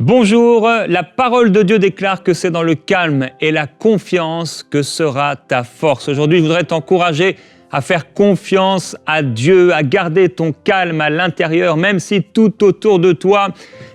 Bonjour, la parole de Dieu déclare que c'est dans le calme et la confiance que sera ta force. Aujourd'hui, je voudrais t'encourager à faire confiance à Dieu, à garder ton calme à l'intérieur, même si tout autour de toi,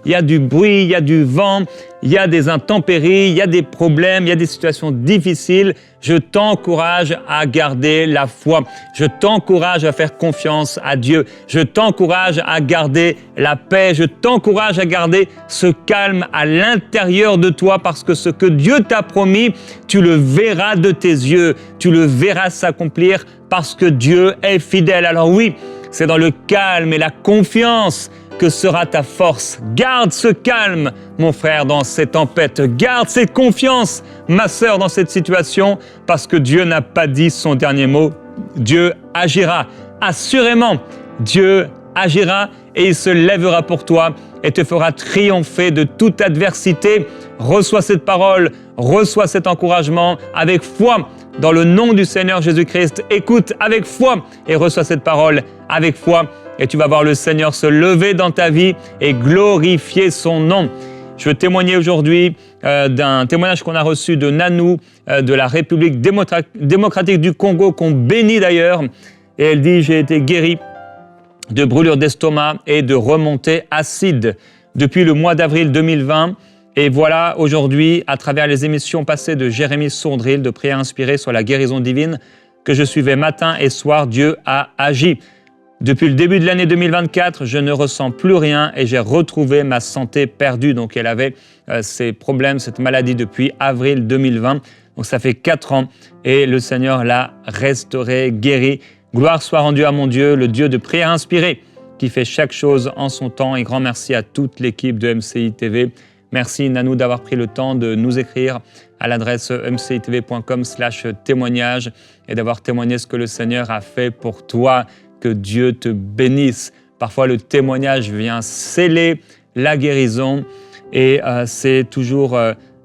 il y a du bruit, il y a du vent, il y a des intempéries, il y a des problèmes, il y a des situations difficiles. Je t'encourage à garder la foi. Je t'encourage à faire confiance à Dieu. Je t'encourage à garder la paix. Je t'encourage à garder ce calme à l'intérieur de toi parce que ce que Dieu t'a promis, tu le verras de tes yeux. Tu le verras s'accomplir parce que Dieu est fidèle. Alors oui, c'est dans le calme et la confiance que sera ta force. Garde ce calme, mon frère, dans cette tempête. Garde cette confiance, ma sœur, dans cette situation, parce que Dieu n'a pas dit son dernier mot. Dieu agira. Assurément, Dieu agira et il se lèvera pour toi et te fera triompher de toute adversité. Reçois cette parole, reçois cet encouragement avec foi. Dans le nom du Seigneur Jésus-Christ, écoute avec foi et reçois cette parole avec foi. Et tu vas voir le Seigneur se lever dans ta vie et glorifier son nom. Je veux témoigner aujourd'hui d'un témoignage qu'on a reçu de Nanou, de la République démocratique du Congo, qu'on bénit d'ailleurs. Et elle dit « J'ai été guérie de brûlures d'estomac et de remontées acides depuis le mois d'avril 2020. Et voilà, aujourd'hui, à travers les émissions passées de Jérémy Sourdril, de Prières inspirées sur la guérison divine, que je suivais matin et soir, Dieu a agi. Depuis le début de l'année 2024, je ne ressens plus rien et j'ai retrouvé ma santé perdue. Donc, elle avait ces problèmes, cette maladie depuis avril 2020. Donc, ça fait 4 ans et le Seigneur l'a restaurée, guérie. Gloire soit rendue à mon Dieu, le Dieu de Prières inspirées, qui fait chaque chose en son temps. Et grand merci à toute l'équipe de MCI TV. Merci Nanou d'avoir pris le temps de nous écrire à l'adresse mcitv.com/témoignage et d'avoir témoigné ce que le Seigneur a fait pour toi. Que Dieu te bénisse. Parfois, le témoignage vient sceller la guérison et c'est toujours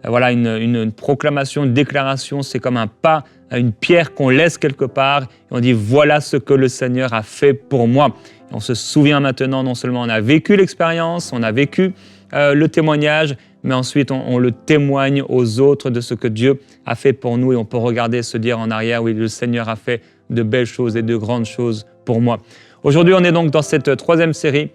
voilà, une proclamation, une déclaration. C'est comme un pas, une pierre qu'on laisse quelque part et on dit « Voilà ce que le Seigneur a fait pour moi ». On se souvient maintenant, non seulement on a vécu l'expérience, on a vécu le témoignage, mais ensuite on le témoigne aux autres de ce que Dieu a fait pour nous et on peut regarder et se dire en arrière, oui, le Seigneur a fait de belles choses et de grandes choses pour moi. Aujourd'hui, on est donc dans cette 3e série.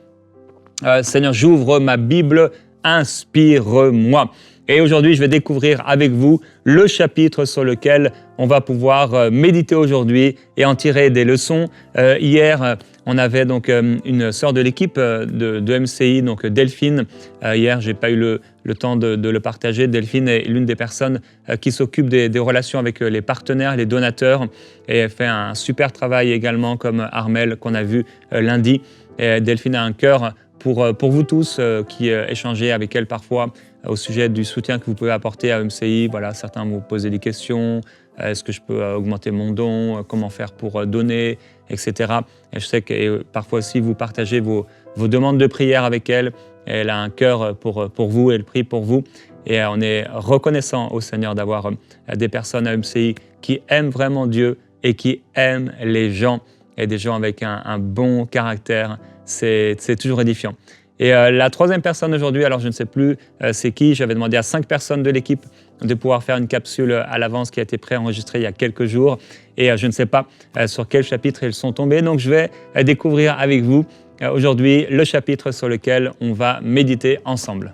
Seigneur, j'ouvre ma Bible, inspire-moi. Et aujourd'hui, je vais découvrir avec vous le chapitre sur lequel on va pouvoir méditer aujourd'hui et en tirer des leçons. Hier, on avait donc une sœur de l'équipe de MCI, donc Delphine. Hier, je n'ai pas eu le temps de le partager. Delphine est l'une des personnes qui s'occupe des relations avec les partenaires, les donateurs. Et elle fait un super travail également, comme Armel, qu'on a vu lundi. Et Delphine a un cœur pour vous tous qui échangez avec elle parfois au sujet du soutien que vous pouvez apporter à MCI. Voilà, certains vous posent des questions. Est-ce que je peux augmenter mon don? Comment faire pour donner, etc. Et je sais que parfois aussi, vous partagez vos demandes de prière avec elle. Elle a un cœur pour vous, elle prie pour vous. Et on est reconnaissant au Seigneur d'avoir des personnes à MCI qui aiment vraiment Dieu et qui aiment les gens. Et des gens avec un bon caractère. C'est toujours édifiant. Et la 3e personne aujourd'hui, alors je ne sais plus c'est qui, j'avais demandé à 5 personnes de l'équipe de pouvoir faire une capsule à l'avance qui a été préenregistrée il y a quelques jours. Et je ne sais pas sur quel chapitre ils sont tombés. Donc je vais découvrir avec vous aujourd'hui le chapitre sur lequel on va méditer ensemble.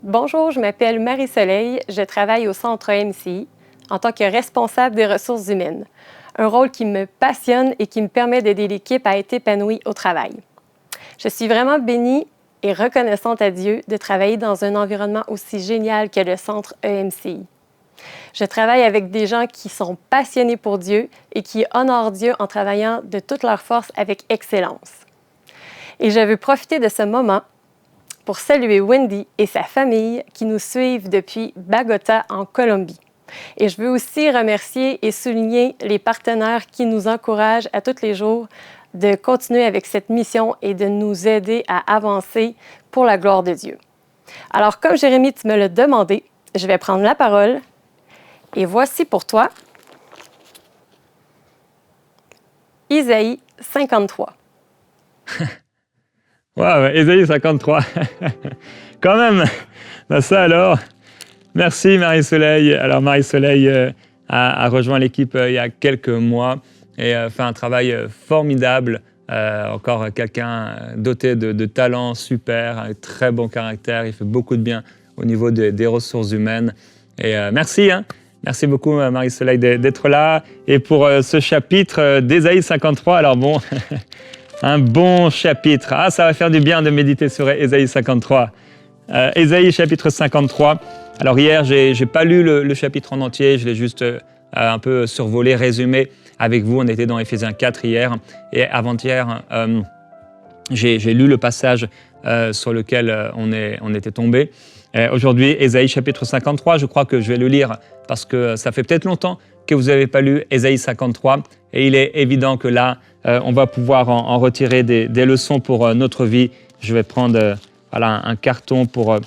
Bonjour, je m'appelle Marie-Soleil. Je travaille au Centre MCI en tant que responsable des ressources humaines. Un rôle qui me passionne et qui me permet d'aider l'équipe à être épanouie au travail. Je suis vraiment bénie et reconnaissante à Dieu de travailler dans un environnement aussi génial que le Centre EMCI. Je travaille avec des gens qui sont passionnés pour Dieu et qui honorent Dieu en travaillant de toute leur force avec excellence. Et je veux profiter de ce moment pour saluer Wendy et sa famille qui nous suivent depuis Bogota en Colombie. Et je veux aussi remercier et souligner les partenaires qui nous encouragent à tous les jours de continuer avec cette mission et de nous aider à avancer pour la gloire de Dieu. Alors, comme Jérémy, tu me l'as demandé, je vais prendre la parole et voici pour toi Isaïe 53. Waouh, Ésaïe 53. Quand même, ça alors. Merci Marie-Soleil. Alors Marie-Soleil a rejoint l'équipe il y a quelques mois et fait un travail formidable. Encore quelqu'un doté de talents super, un très bon caractère. Il fait beaucoup de bien au niveau des ressources humaines. Et merci, merci beaucoup Marie-Soleil d'être là. Et pour ce chapitre d'Ésaïe 53, alors bon, un bon chapitre. Ah, ça va faire du bien de méditer sur Ésaïe 53. Ésaïe chapitre 53. Alors hier, j'ai pas lu le chapitre en entier, je l'ai juste un peu survolé, résumé avec vous. On était dans Éphésiens 4 hier et avant-hier, j'ai lu le passage sur lequel on était tombé. Aujourd'hui, Ésaïe chapitre 53, je crois que je vais le lire parce que ça fait peut-être longtemps que vous n'avez pas lu Ésaïe 53 et il est évident que là, on va pouvoir en retirer des leçons pour notre vie. Je vais prendre un carton pour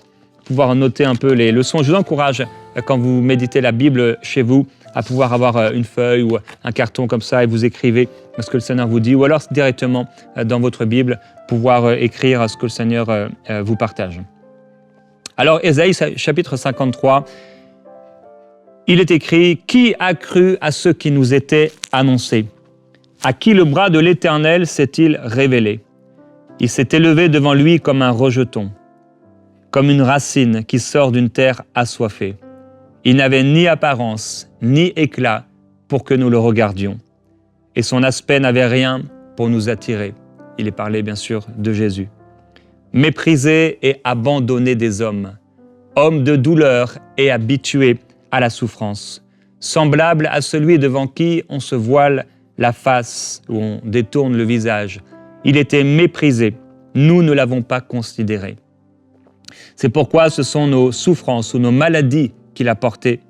pouvoir noter un peu les leçons. Je vous encourage, quand vous méditez la Bible chez vous, à pouvoir avoir une feuille ou un carton comme ça et vous écrivez ce que le Seigneur vous dit, ou alors directement dans votre Bible, pouvoir écrire ce que le Seigneur vous partage. Alors, Ésaïe chapitre 53, il est écrit « Qui a cru à ce qui nous était annoncé? À qui le bras de l'Éternel s'est-il révélé? Il s'est élevé devant lui comme un rejeton, comme une racine qui sort d'une terre assoiffée. Il n'avait ni apparence, ni éclat pour que nous le regardions. Et son aspect n'avait rien pour nous attirer. » Il est parlé bien sûr de Jésus. « Méprisé et abandonné des hommes, homme de douleur et habitué à la souffrance, semblable à celui devant qui on se voile la face ou on détourne le visage. Il était méprisé, nous ne l'avons pas considéré. C'est pourquoi ce sont nos souffrances ou nos maladies qu'il a portées.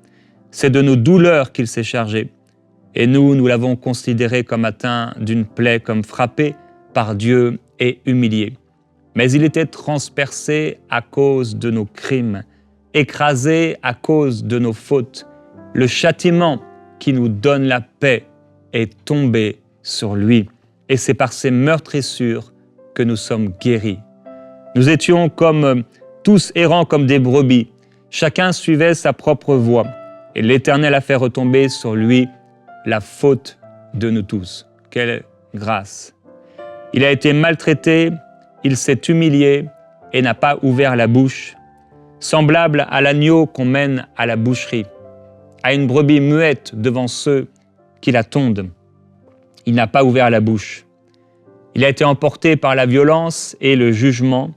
C'est de nos douleurs qu'il s'est chargé. Et nous l'avons considéré comme atteint d'une plaie, comme frappé par Dieu et humilié. Mais il était transpercé à cause de nos crimes, écrasé à cause de nos fautes. Le châtiment qui nous donne la paix est tombé sur lui. Et c'est par ses meurtrissures que nous sommes guéris. Nous étions comme tous errants comme des brebis. Chacun suivait sa propre voie. Et l'Éternel a fait retomber sur lui la faute de nous tous. Quelle grâce! Il a été maltraité, il s'est humilié et n'a pas ouvert la bouche. Semblable à l'agneau qu'on mène à la boucherie, à une brebis muette devant ceux qui la tondent. Il n'a pas ouvert la bouche. Il a été emporté par la violence et le jugement.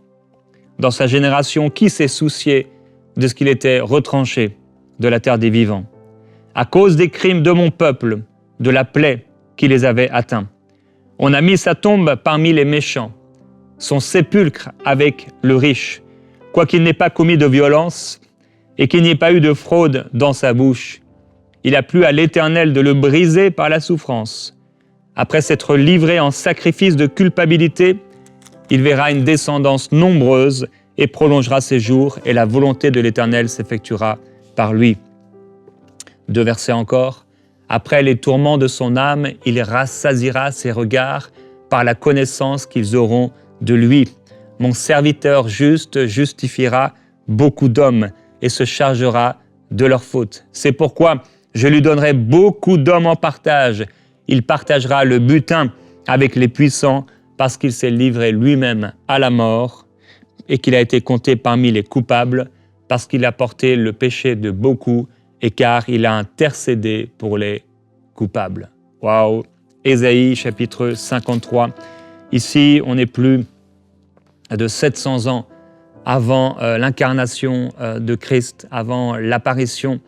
Dans sa génération, qui s'est soucié de ce qu'il était retranché de la terre des vivants? À cause des crimes de mon peuple, de la plaie qui les avait atteints. On a mis sa tombe parmi les méchants, son sépulcre avec le riche, quoiqu'il n'ait pas commis de violence et qu'il n'y ait pas eu de fraude dans sa bouche. Il a plu à l'Éternel de le briser par la souffrance. Après s'être livré en sacrifice de culpabilité, il verra une descendance nombreuse et prolongera ses jours, et la volonté de l'Éternel s'effectuera par lui. 2 versets encore. Après les tourments de son âme, il rassasiera ses regards par la connaissance qu'ils auront de lui. Mon serviteur juste justifiera beaucoup d'hommes et se chargera de leurs fautes. C'est pourquoi je lui donnerai beaucoup d'hommes en partage. Il partagera le butin avec les puissants parce qu'il s'est livré lui-même à la mort et qu'il a été compté parmi les coupables parce qu'il a porté le péché de beaucoup et car il a intercédé pour les coupables. Waouh! Ésaïe chapitre 53. Ici, on n'est plus de 700 ans avant l'incarnation de Christ, avant l'apparition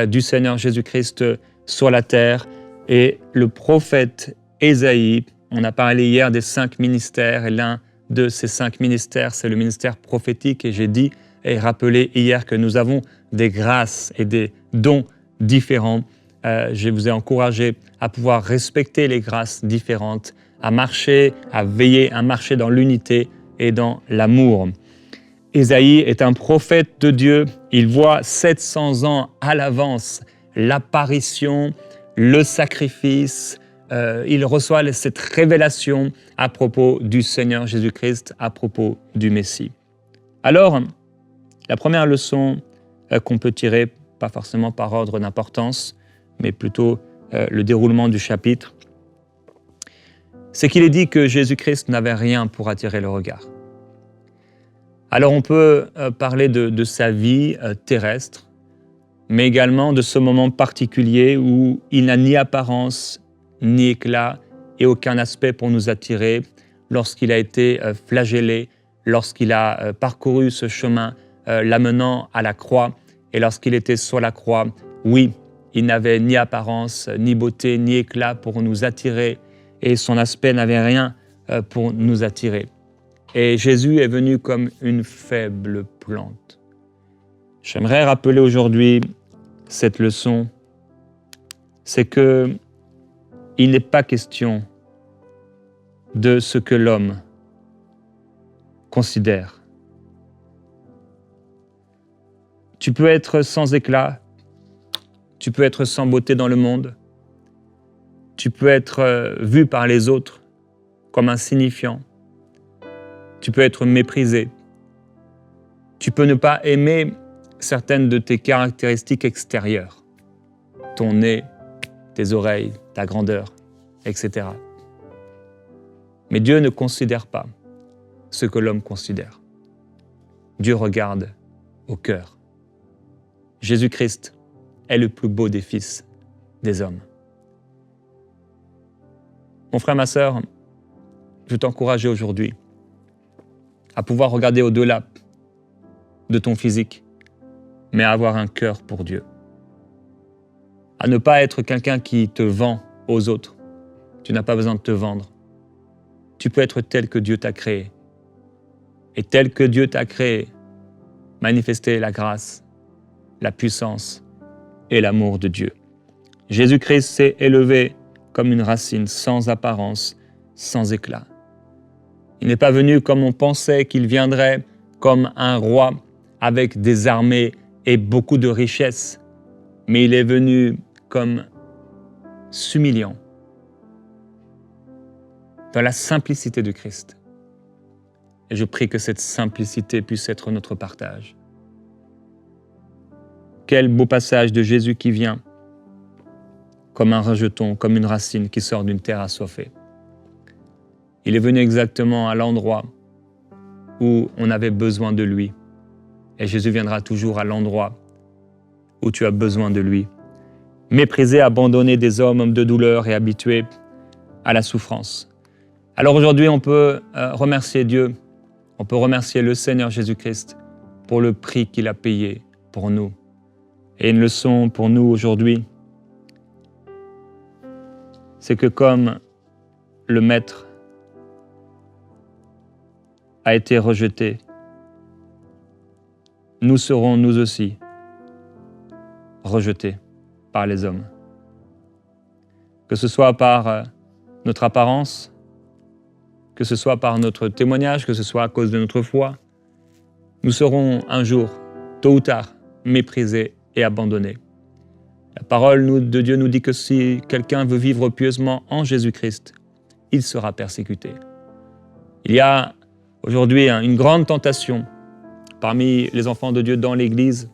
du Seigneur Jésus-Christ sur la terre. Et le prophète Ésaïe, on a parlé hier des 5 ministères, et l'un de ces 5 ministères, c'est le ministère prophétique. Et j'ai dit et rappelé hier que nous avons des grâces et des dons différents. Je vous ai encouragé à pouvoir respecter les grâces différentes, à marcher, à veiller, à marcher dans l'unité et dans l'amour. Ésaïe est un prophète de Dieu. Il voit 700 ans à l'avance l'apparition, le sacrifice, il reçoit cette révélation à propos du Seigneur Jésus-Christ, à propos du Messie. Alors, la première leçon qu'on peut tirer, pas forcément par ordre d'importance, mais plutôt le déroulement du chapitre, c'est qu'il est dit que Jésus-Christ n'avait rien pour attirer le regard. Alors on peut parler de sa vie terrestre, mais également de ce moment particulier où il n'a ni apparence, ni éclat et aucun aspect pour nous attirer lorsqu'il a été flagellé, lorsqu'il a parcouru ce chemin l'amenant à la croix et lorsqu'il était sur la croix. Oui, il n'avait ni apparence, ni beauté, ni éclat pour nous attirer et son aspect n'avait rien pour nous attirer. Et Jésus est venu comme une faible plante. J'aimerais rappeler aujourd'hui cette leçon, c'est que il n'est pas question de ce que l'homme considère. Tu peux être sans éclat, tu peux être sans beauté dans le monde, tu peux être vu par les autres comme insignifiant, tu peux être méprisé, tu peux ne pas aimer certaines de tes caractéristiques extérieures, ton nez, tes oreilles, ta grandeur, etc. Mais Dieu ne considère pas ce que l'homme considère. Dieu regarde au cœur. Jésus-Christ est le plus beau des fils des hommes. Mon frère, ma sœur, je t'encourage aujourd'hui à pouvoir regarder au-delà de ton physique, mais à avoir un cœur pour Dieu. À ne pas être quelqu'un qui te vend aux autres. Tu n'as pas besoin de te vendre. Tu peux être tel que Dieu t'a créé. Et tel que Dieu t'a créé, manifester la grâce, la puissance et l'amour de Dieu. Jésus-Christ s'est élevé comme une racine, sans apparence, sans éclat. Il n'est pas venu comme on pensait qu'il viendrait, comme un roi avec des armées et beaucoup de richesses, mais il est venu comme s'humiliant dans la simplicité de Christ. Et je prie que cette simplicité puisse être notre partage. Quel beau passage de Jésus qui vient comme un rejeton, comme une racine qui sort d'une terre assoiffée. Il est venu exactement à l'endroit où on avait besoin de lui. Et Jésus viendra toujours à l'endroit où tu as besoin de lui. Méprisé, abandonné des hommes de douleur et habitué à la souffrance. Alors aujourd'hui, on peut remercier Dieu, on peut remercier le Seigneur Jésus-Christ pour le prix qu'il a payé pour nous. Et une leçon pour nous aujourd'hui, c'est que comme le Maître a été rejeté, nous serons nous aussi rejetés par les hommes. Que ce soit par notre apparence, que ce soit par notre témoignage, que ce soit à cause de notre foi, nous serons un jour, tôt ou tard, méprisés et abandonnés. La parole de Dieu nous dit que si quelqu'un veut vivre pieusement en Jésus-Christ, il sera persécuté. Il y a aujourd'hui une grande tentation parmi les enfants de Dieu dans l'Église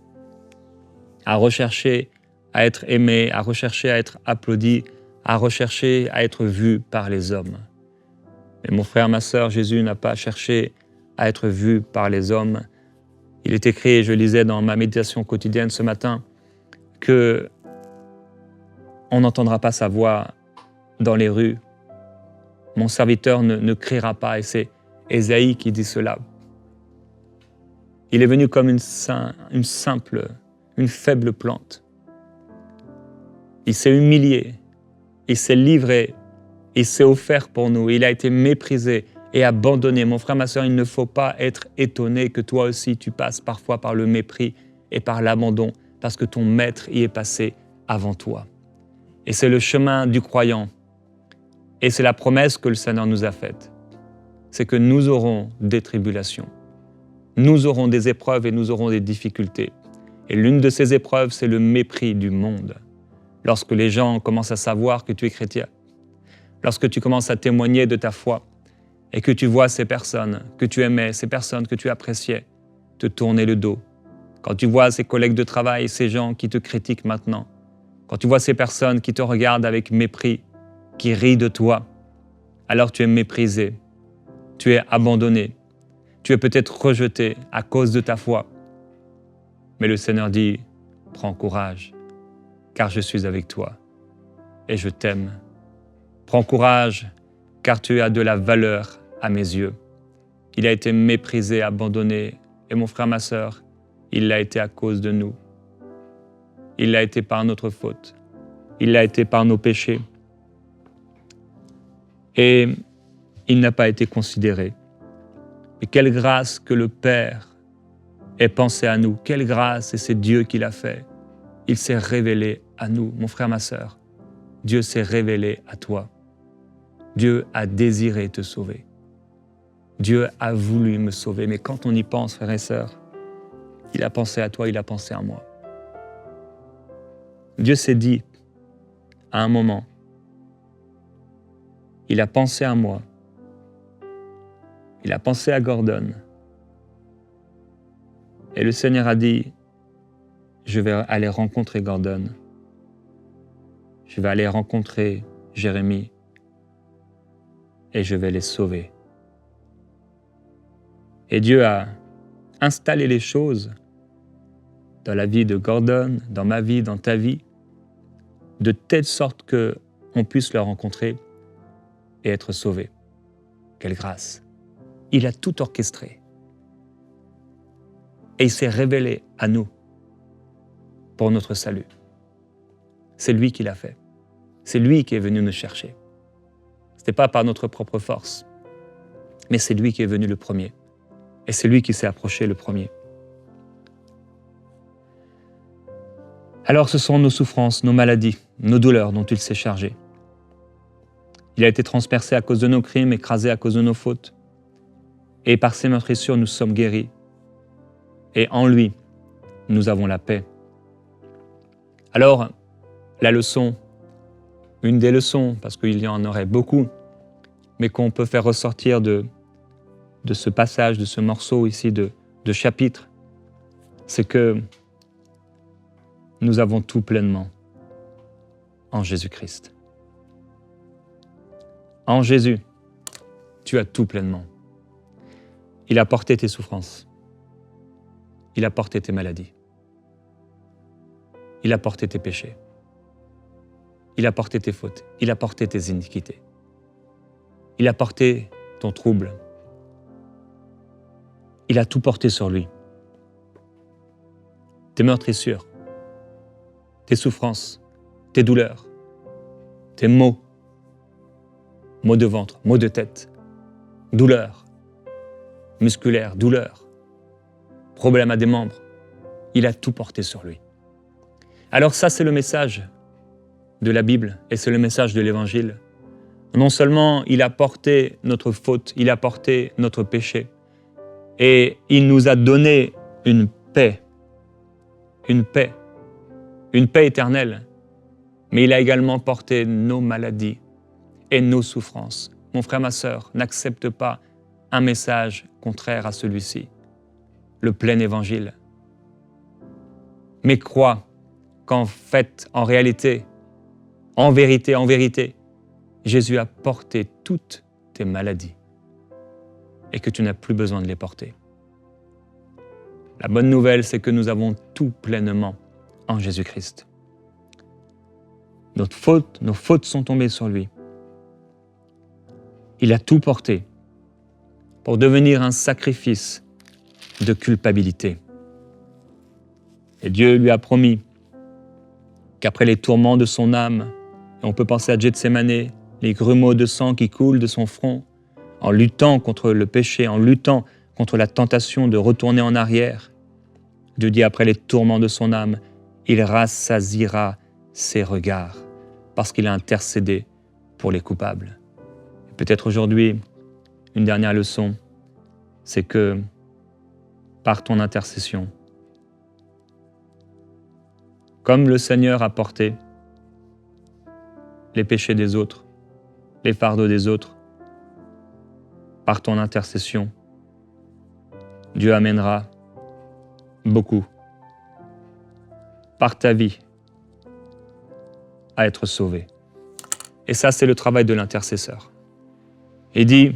à rechercher à être aimé, à rechercher à être applaudi, à rechercher à être vu par les hommes. Mais mon frère, ma sœur, Jésus n'a pas cherché à être vu par les hommes. Il est écrit, je lisais dans ma méditation quotidienne ce matin, que on n'entendra pas sa voix dans les rues. Mon serviteur ne criera pas, et c'est Ésaïe qui dit cela. Il est venu comme une faible plante. Il s'est humilié, il s'est livré, il s'est offert pour nous, il a été méprisé et abandonné. Mon frère, ma sœur, il ne faut pas être étonné que toi aussi tu passes parfois par le mépris et par l'abandon, parce que ton maître y est passé avant toi. Et c'est le chemin du croyant. Et c'est la promesse que le Seigneur nous a faite. C'est que nous aurons des tribulations. Nous aurons des épreuves et nous aurons des difficultés. Et l'une de ces épreuves, c'est le mépris du monde. Lorsque les gens commencent à savoir que tu es chrétien, lorsque tu commences à témoigner de ta foi et que tu vois ces personnes que tu aimais, ces personnes que tu appréciais, te tourner le dos. Quand tu vois ces collègues de travail, ces gens qui te critiquent maintenant, quand tu vois ces personnes qui te regardent avec mépris, qui rient de toi, alors tu es méprisé, tu es abandonné, tu es peut-être rejeté à cause de ta foi. Mais le Seigneur dit, prends courage, car je suis avec toi et je t'aime. Prends courage, car tu as de la valeur à mes yeux. Il a été méprisé, abandonné, et mon frère, ma sœur, il l'a été à cause de nous. Il l'a été par notre faute. Il l'a été par nos péchés. Et il n'a pas été considéré. Mais quelle grâce que le Père ait pensé à nous. Quelle grâce, et c'est Dieu qui l'a fait. Il s'est révélé à nous, mon frère, ma sœur. Dieu s'est révélé à toi. Dieu a désiré te sauver. Dieu a voulu me sauver. Mais quand on y pense, frères et sœurs, il a pensé à toi, il a pensé à moi. Dieu s'est dit, à un moment, il a pensé à moi. Il a pensé à Gordon. Et le Seigneur a dit, je vais aller rencontrer Gordon. Je vais aller rencontrer Jérémie. Et je vais les sauver. Et Dieu a installé les choses dans la vie de Gordon, dans ma vie, dans ta vie, de telle sorte qu'on puisse le rencontrer et être sauvé. Quelle grâce! Il a tout orchestré. Et il s'est révélé à nous pour notre salut. C'est lui qui l'a fait. C'est lui qui est venu nous chercher. Ce n'était pas par notre propre force, mais c'est lui qui est venu le premier. Et c'est lui qui s'est approché le premier. Alors ce sont nos souffrances, nos maladies, nos douleurs dont il s'est chargé. Il a été transpercé à cause de nos crimes, écrasé à cause de nos fautes. Et par ses meurtrissures, nous sommes guéris. Et en lui, nous avons la paix. Alors, la leçon, une des leçons, parce qu'il y en aurait beaucoup, mais qu'on peut faire ressortir de ce passage, de ce morceau ici de chapitre, c'est que nous avons tout pleinement en Jésus-Christ. En Jésus, tu as tout pleinement. Il a porté tes souffrances. Il a porté tes maladies. Il a porté tes péchés. Il a porté tes fautes. Il a porté tes iniquités. Il a porté ton trouble. Il a tout porté sur lui. Tes meurtrissures, tes souffrances, tes douleurs, tes maux, maux de ventre, maux de tête, douleurs musculaires, douleurs, problèmes à des membres. Il a tout porté sur lui. Alors ça, c'est le message de la Bible et c'est le message de l'Évangile. Non seulement il a porté notre faute, il a porté notre péché et il nous a donné une paix éternelle, mais il a également porté nos maladies et nos souffrances. Mon frère, ma sœur, n'accepte pas un message contraire à celui-ci, le plein évangile. Mais crois qu'en fait, en réalité, en vérité, Jésus a porté toutes tes maladies et que tu n'as plus besoin de les porter. La bonne nouvelle, c'est que nous avons tout pleinement en Jésus-Christ. Nos fautes sont tombées sur lui. Il a tout porté pour devenir un sacrifice de culpabilité. Et Dieu lui a promis qu'après les tourments de son âme, et on peut penser à Gethsémané, les grumeaux de sang qui coulent de son front, en luttant contre le péché, en luttant contre la tentation de retourner en arrière, Dieu dit après les tourments de son âme, il rassasiera ses regards, parce qu'il a intercédé pour les coupables. Et peut-être aujourd'hui, une dernière leçon, c'est que par ton intercession, comme le Seigneur a porté les péchés des autres, les fardeaux des autres. Par ton intercession, Dieu amènera beaucoup, par ta vie, à être sauvés. Et ça, c'est le travail de l'intercesseur. Il dit,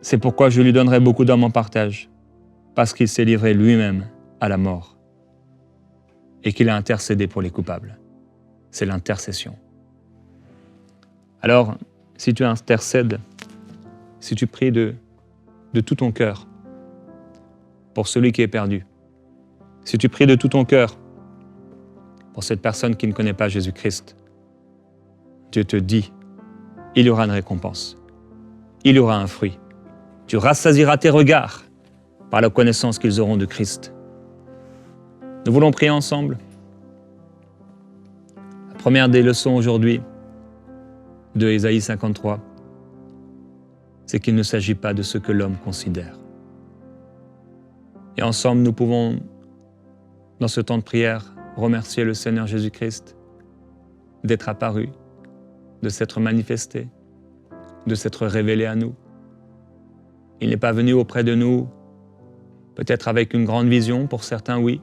c'est pourquoi je lui donnerai beaucoup d'hommes en partage, parce qu'il s'est livré lui-même à la mort et qu'il a intercédé pour les coupables. C'est l'intercession. Alors, si tu intercèdes, si tu pries de tout ton cœur pour celui qui est perdu, si tu pries de tout ton cœur pour cette personne qui ne connaît pas Jésus-Christ, Dieu te dit, il y aura une récompense, il y aura un fruit. Tu rassasieras tes regards par la connaissance qu'ils auront de Christ. Nous voulons prier ensemble. La première des leçons aujourd'hui de Ésaïe 53, c'est qu'il ne s'agit pas de ce que l'homme considère. Et ensemble, nous pouvons, dans ce temps de prière, remercier le Seigneur Jésus-Christ d'être apparu, de s'être manifesté, de s'être révélé à nous. Il n'est pas venu auprès de nous, peut-être avec une grande vision, pour certains, oui,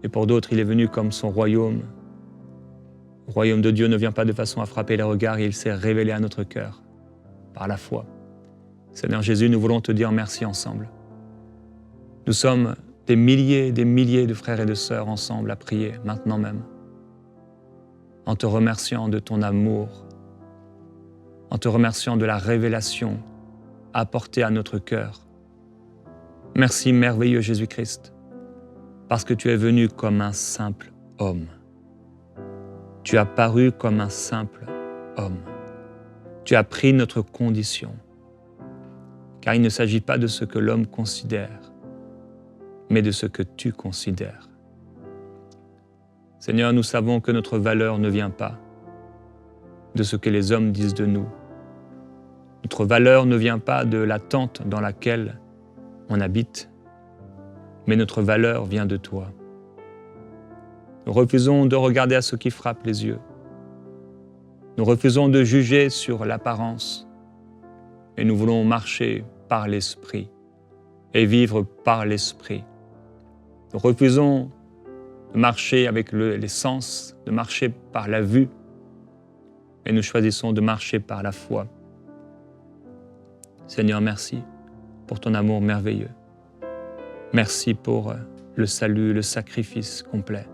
et pour d'autres, il est venu comme son royaume. Le royaume de Dieu ne vient pas de façon à frapper les regards, il s'est révélé à notre cœur, par la foi. Seigneur Jésus, nous voulons te dire merci ensemble. Nous sommes des milliers de frères et de sœurs ensemble à prier, maintenant même, en te remerciant de ton amour, en te remerciant de la révélation apportée à notre cœur. Merci, merveilleux Jésus-Christ, parce que tu es venu comme un simple homme. Tu as paru comme un simple homme. Tu as pris notre condition, car il ne s'agit pas de ce que l'homme considère, mais de ce que tu considères. Seigneur, nous savons que notre valeur ne vient pas de ce que les hommes disent de nous. Notre valeur ne vient pas de la tente dans laquelle on habite, mais notre valeur vient de toi. Nous refusons de regarder à ce qui frappe les yeux. Nous refusons de juger sur l'apparence, et nous voulons marcher par l'Esprit et vivre par l'Esprit. Nous refusons de marcher avec les sens, de marcher par la vue, et nous choisissons de marcher par la foi. Seigneur, merci pour ton amour merveilleux. Merci pour le salut, le sacrifice complet.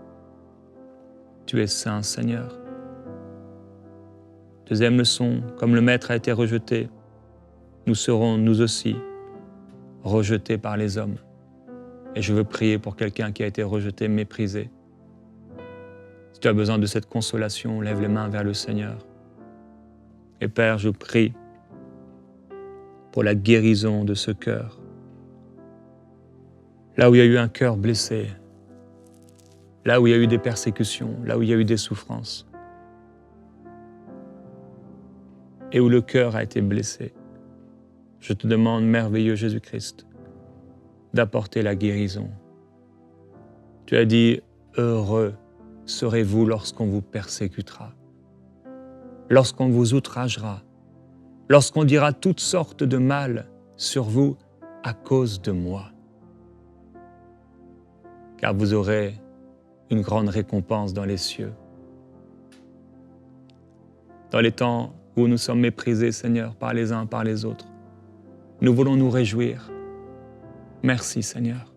Tu es saint, Seigneur. Deuxième leçon, comme le Maître a été rejeté, nous serons, nous aussi, rejetés par les hommes. Et je veux prier pour quelqu'un qui a été rejeté, méprisé. Si tu as besoin de cette consolation, lève les mains vers le Seigneur. Et Père, je prie pour la guérison de ce cœur. Là où il y a eu un cœur blessé, là où il y a eu des persécutions, là où il y a eu des souffrances, et où le cœur a été blessé, je te demande, merveilleux Jésus-Christ, d'apporter la guérison. Tu as dit, heureux serez-vous lorsqu'on vous persécutera, lorsqu'on vous outragera, lorsqu'on dira toutes sortes de mal sur vous à cause de moi. Car vous aurez une grande récompense dans les cieux. Dans les temps où nous sommes méprisés, Seigneur, par les uns, par les autres, nous voulons nous réjouir. Merci, Seigneur.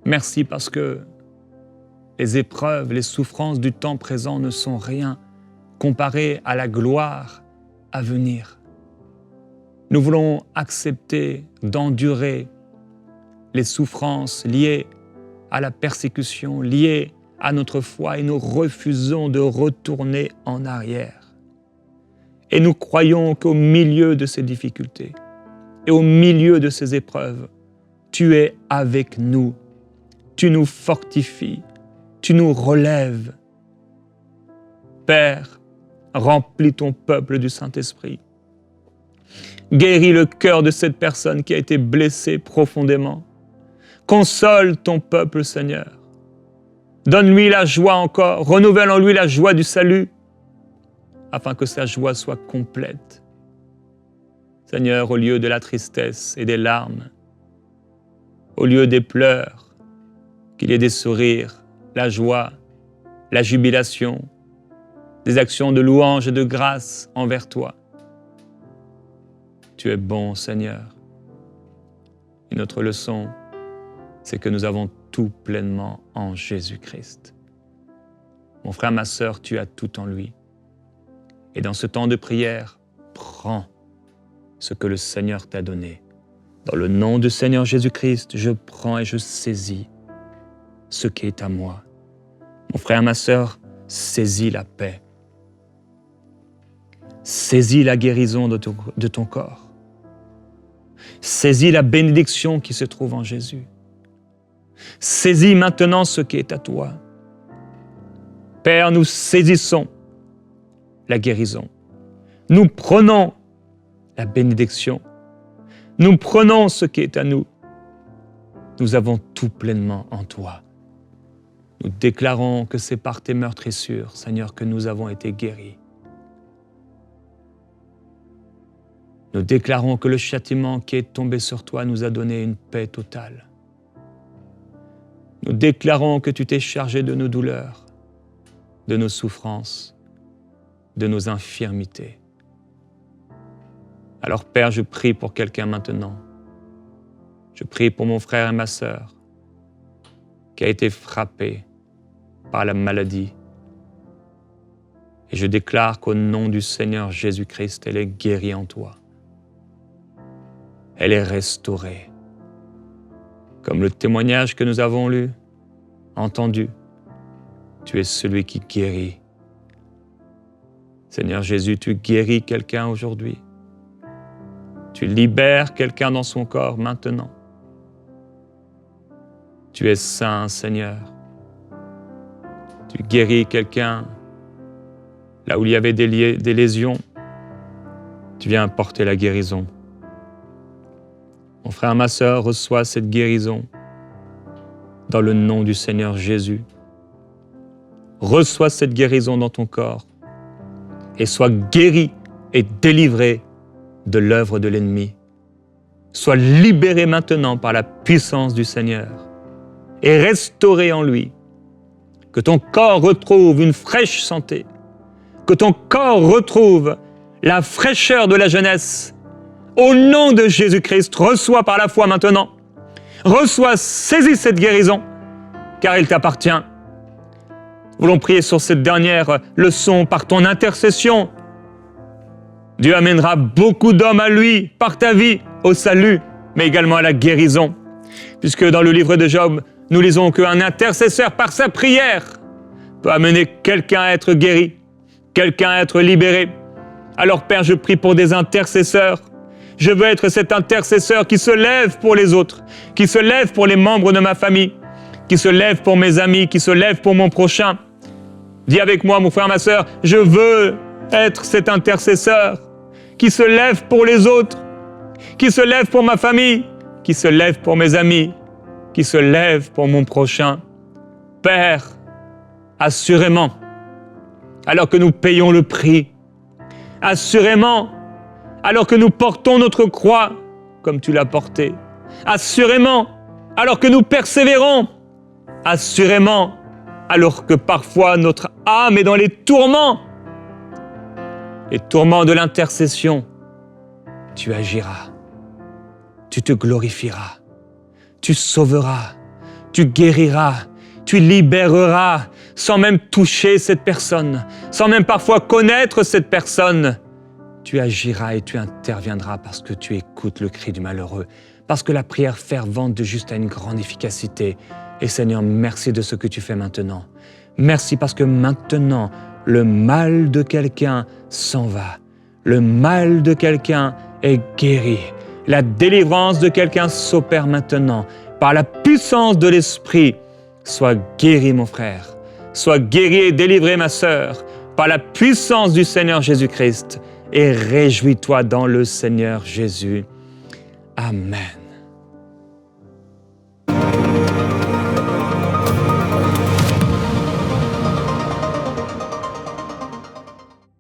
Merci parce que les épreuves, les souffrances du temps présent ne sont rien comparées à la gloire à venir. Nous voulons accepter d'endurer les souffrances liées à la persécution, liées à notre foi, et nous refusons de retourner en arrière. Et nous croyons qu'au milieu de ces difficultés et au milieu de ces épreuves, tu es avec nous, tu nous fortifies, tu nous relèves. Père, remplis ton peuple du Saint-Esprit. Guéris le cœur de cette personne qui a été blessée profondément. Console ton peuple, Seigneur. Donne-lui la joie encore, renouvelle en lui la joie du salut, afin que sa joie soit complète. Seigneur, au lieu de la tristesse et des larmes, au lieu des pleurs, qu'il y ait des sourires, la joie, la jubilation, des actions de louange et de grâce envers toi. Tu es bon, Seigneur. Et notre leçon, c'est que nous avons tout pleinement en Jésus-Christ. Mon frère, ma sœur, tu as tout en lui. Et dans ce temps de prière, prends ce que le Seigneur t'a donné. Dans le nom du Seigneur Jésus-Christ, je prends et je saisis ce qui est à moi. Mon frère, ma sœur, saisis la paix. Saisis la guérison de ton corps. Saisis la bénédiction qui se trouve en Jésus. Saisis maintenant ce qui est à toi. Père, nous saisissons la guérison. Nous prenons la bénédiction. Nous prenons ce qui est à nous. Nous avons tout pleinement en toi. Nous déclarons que c'est par tes meurtrissures, Seigneur, que nous avons été guéris. Nous déclarons que le châtiment qui est tombé sur toi nous a donné une paix totale. Nous déclarons que tu t'es chargé de nos douleurs, de nos souffrances, de nos infirmités. Alors Père, je prie pour quelqu'un maintenant. Je prie pour mon frère et ma sœur qui a été frappé par la maladie. Et je déclare qu'au nom du Seigneur Jésus-Christ, elle est guérie en toi. Elle est restaurée. Comme le témoignage que nous avons lu, entendu, tu es celui qui guérit. Seigneur Jésus, tu guéris quelqu'un aujourd'hui. Tu libères quelqu'un dans son corps maintenant. Tu es saint, Seigneur. Tu guéris quelqu'un là où il y avait des lésions. Tu viens apporter la guérison. Mon frère, ma sœur, reçois cette guérison dans le nom du Seigneur Jésus. Reçois cette guérison dans ton corps et sois guéri et délivré de l'œuvre de l'ennemi. Sois libéré maintenant par la puissance du Seigneur et restauré en lui. Que ton corps retrouve une fraîche santé, que ton corps retrouve la fraîcheur de la jeunesse. Au nom de Jésus-Christ, reçois par la foi maintenant. Reçois, saisis cette guérison, car il t'appartient. Nous voulons prier sur cette dernière leçon par ton intercession. Dieu amènera beaucoup d'hommes à lui, par ta vie, au salut, mais également à la guérison. Puisque dans le livre de Job, nous lisons qu'un intercesseur, par sa prière, peut amener quelqu'un à être guéri, quelqu'un à être libéré. Alors Père, je prie pour des intercesseurs. Je veux être cet intercesseur qui se lève pour les autres, qui se lève pour les membres de ma famille, qui se lève pour mes amis, qui se lève pour mon prochain. Dis avec moi, mon frère, ma sœur, je veux être cet intercesseur qui se lève pour les autres, qui se lève pour ma famille, qui se lève pour mes amis, qui se lève pour mon prochain. Père, assurément, alors que nous payons le prix, assurément, alors que nous portons notre croix comme tu l'as portée, assurément, alors que nous persévérons, assurément, alors que parfois notre âme est dans les tourments de l'intercession, tu agiras, tu te glorifieras, tu sauveras, tu guériras, tu libéreras, sans même toucher cette personne, sans même parfois connaître cette personne. Tu agiras et tu interviendras parce que tu écoutes le cri du malheureux, parce que la prière fervente de juste a une grande efficacité. Et Seigneur, merci de ce que tu fais maintenant. Merci parce que maintenant, le mal de quelqu'un s'en va. Le mal de quelqu'un est guéri. La délivrance de quelqu'un s'opère maintenant. Par la puissance de l'Esprit, sois guéri mon frère. Sois guéri et délivré ma sœur. Par la puissance du Seigneur Jésus-Christ. Et réjouis-toi dans le Seigneur Jésus. Amen.